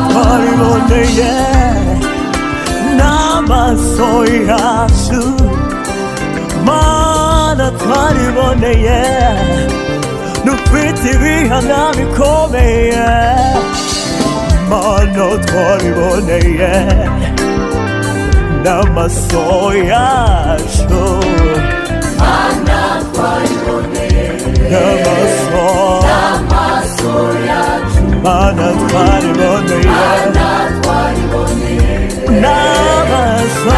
twabiboneye n'amaso yacu, Mana twabiboneye n'ufite ibihamya bikomeye, Mana twabiboneye n'amaso yacu, Mana twabiboneye n'amaso yacu, Mana twabiboneye Mana twabiboneye n'amaso